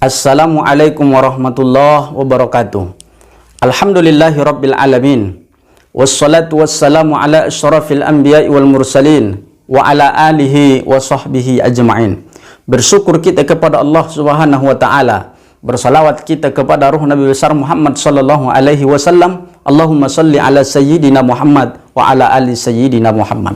Assalamualaikum warahmatullahi wabarakatuh. Alhamdulillahi rabbil alamin. Wassalatu wassalamu ala asyrafil anbiya'i wal mursalin wa ala alihi wa sahbihi ajma'in. Bersyukur kita kepada Allah Subhanahu wa taala. Bersalawat kita kepada ruh Nabi besar Muhammad sallallahu alaihi wasallam. Allahumma salli ala sayyidina Muhammad wa ala ali sayyidina Muhammad.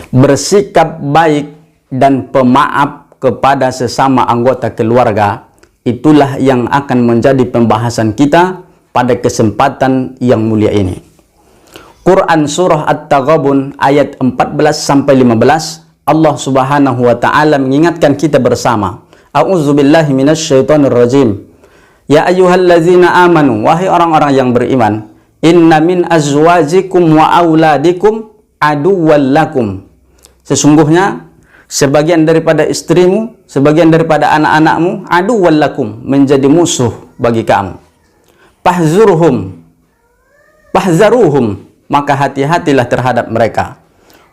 Bersikap baik dan pemaaf kepada sesama anggota keluarga, itulah yang akan menjadi pembahasan kita pada kesempatan yang mulia ini. Quran surah At-Taghabun ayat 14-15, Allah Subhanahu wa taala mengingatkan kita bersama. A'udzubillahi minasyaitonir rajim. Ya ayyuhallazina amanu, wahai orang-orang yang beriman, inna min azwajikum wa auladikum aduwwal lakum. Sesungguhnya sebagian daripada istrimu, sebagian daripada anak-anakmu, aduwwal lakum, menjadi musuh bagi kamu. Fahzaruhum, maka hati-hatilah terhadap mereka.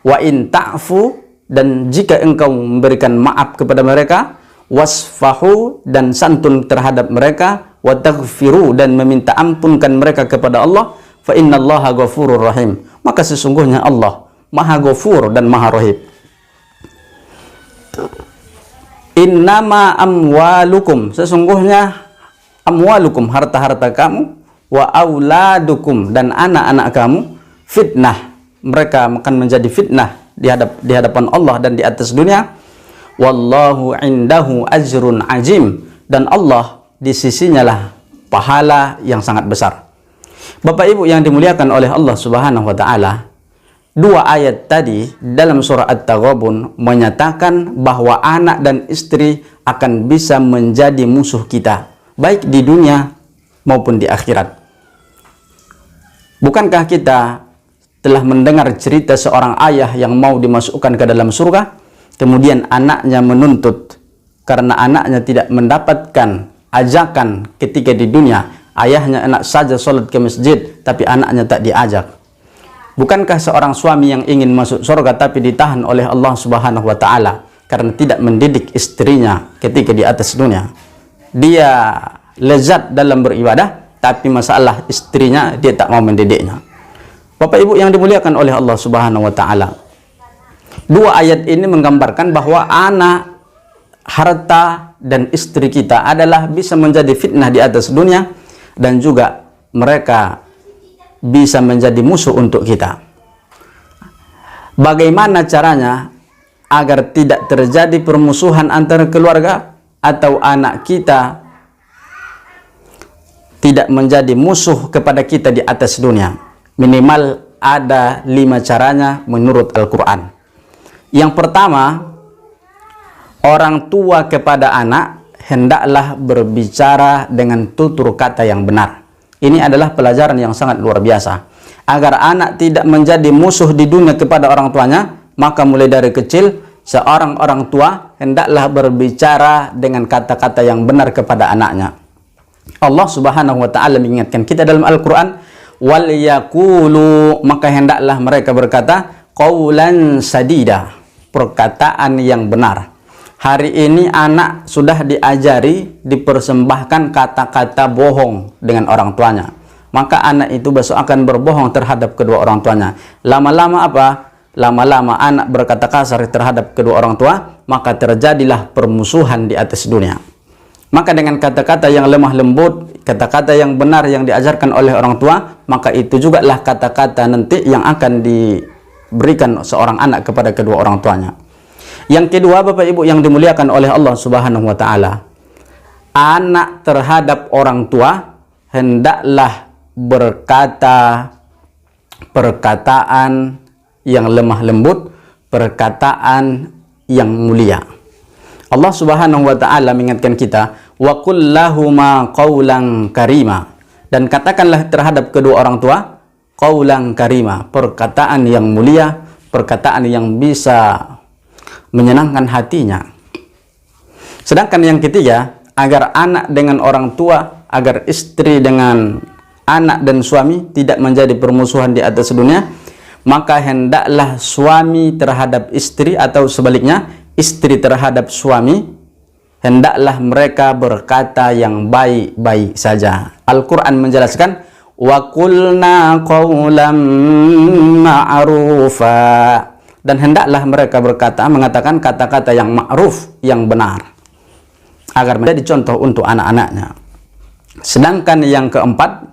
Wa in ta'fu, dan jika engkau memberikan maaf kepada mereka, wasfahu, dan santun terhadap mereka, wa taghfiru, dan meminta ampunkan mereka kepada Allah, fa innallaha ghafurur rahim, maka sesungguhnya Allah Maha Ghafur dan Maha Rahim. Innama amwalukum, sesungguhnya amwalukum, harta-harta kamu, wa auladukum, dan anak-anak kamu, fitnah, mereka akan menjadi fitnah di hadapan Allah dan di atas dunia. Wallahu indahu ajrun azim, dan Allah di sisinya lah pahala yang sangat besar. Bapak Ibu yang dimuliakan oleh Allah Subhanahu wa taala, dua ayat tadi dalam surah At-Taghabun menyatakan bahwa anak dan istri akan bisa menjadi musuh kita, baik di dunia maupun di akhirat. Bukankah kita telah mendengar cerita seorang ayah yang mau dimasukkan ke dalam surga, kemudian anaknya menuntut karena anaknya tidak mendapatkan ajakan ketika di dunia. Ayahnya enak saja sholat ke masjid, tapi anaknya tak diajak. Bukankah seorang suami yang ingin masuk surga tapi ditahan oleh Allah Subhanahu wa taala karena tidak mendidik istrinya ketika di atas dunia? Dia lezat dalam beribadah, tapi masalah istrinya dia tak mau mendidiknya. Bapak Ibu yang dimuliakan oleh Allah Subhanahu wa taala, dua ayat ini menggambarkan bahwa anak, harta, dan istri kita adalah bisa menjadi fitnah di atas dunia, dan juga mereka bisa menjadi musuh untuk kita. Bagaimana caranya agar tidak terjadi permusuhan antara keluarga atau anak kita tidak menjadi musuh kepada kita di atas dunia? Minimal ada 5 caranya menurut Al-Quran. Yang pertama, orang tua kepada anak hendaklah berbicara dengan tutur kata yang benar. Ini adalah pelajaran yang sangat luar biasa. Agar anak tidak menjadi musuh di dunia kepada orang tuanya, maka mulai dari kecil, seorang orang tua hendaklah berbicara dengan kata-kata yang benar kepada anaknya. Allah Subhanahu wa taala mengingatkan kita dalam Al-Quran, wal yaqulu, maka hendaklah mereka berkata qaulan sadida, perkataan yang benar. Hari ini anak sudah diajari, dipersembahkan kata-kata bohong dengan orang tuanya, maka anak itu besok akan berbohong terhadap kedua orang tuanya. Lama-lama apa? Lama-lama anak berkata kasar terhadap kedua orang tua, maka terjadilah permusuhan di atas dunia. Maka dengan kata-kata yang lemah lembut, kata-kata yang benar yang diajarkan oleh orang tua, maka itu juga lah kata-kata nanti yang akan diberikan seorang anak kepada kedua orang tuanya. Yang kedua, Bapak Ibu yang dimuliakan oleh Allah Subhanahu wa taala, anak terhadap orang tua hendaklah berkata perkataan yang lemah lembut, perkataan yang mulia. Allah Subhanahu wa taala mengingatkan kita, wa qul lahuma qaulan karima, dan katakanlah terhadap kedua orang tua qaulan karima, perkataan yang mulia, perkataan yang bisa menyenangkan hatinya. Sedangkan yang ketiga, agar anak dengan orang tua, agar istri dengan anak dan suami tidak menjadi permusuhan di atas dunia, maka hendaklah suami terhadap istri atau sebaliknya istri terhadap suami hendaklah mereka berkata yang baik-baik saja. Al-Quran menjelaskan, wa qulna qawlan ma'rufa, dan hendaklah mereka mengatakan kata-kata yang ma'ruf, yang benar, agar menjadi contoh untuk anak-anaknya. Sedangkan yang keempat,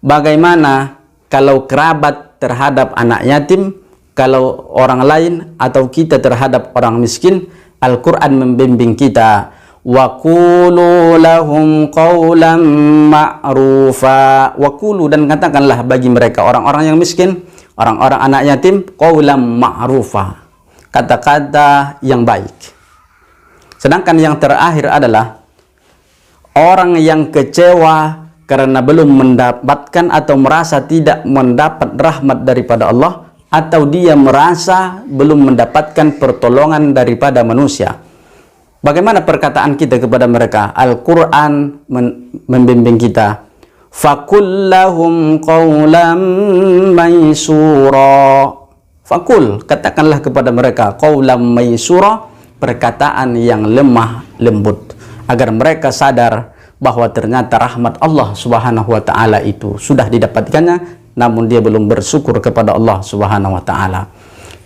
bagaimana kalau kerabat terhadap anak yatim, kalau orang lain atau kita terhadap orang miskin, Al-Quran membimbing kita, wa qulu lahum qawlan ma'rufa, wa qulu, dan katakanlah bagi mereka orang-orang yang miskin, orang-orang anak yatim, qawlan ma'rufa, kata-kata yang baik. Sedangkan yang terakhir adalah orang yang kecewa karena belum mendapatkan atau merasa tidak mendapat rahmat daripada Allah, atau dia merasa belum mendapatkan pertolongan daripada manusia. Bagaimana perkataan kita kepada mereka? Al-Quran membimbing kita, fakul lahum qawlan maysura. Fakul, katakanlah kepada mereka, qawlan maysura, perkataan yang lemah lembut, agar mereka sadar bahwa ternyata rahmat Allah Subhanahu wa ta'ala itu sudah didapatkannya, namun dia belum bersyukur kepada Allah Subhanahu wa ta'ala.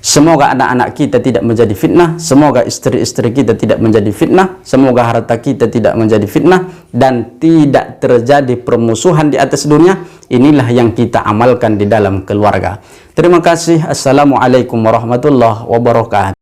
Semoga anak-anak kita tidak menjadi fitnah, semoga istri-istri kita tidak menjadi fitnah, semoga harta kita tidak menjadi fitnah, dan tidak terjadi permusuhan di atas dunia. Inilah yang kita amalkan di dalam keluarga. Terima kasih. Assalamualaikum warahmatullahi wabarakatuh.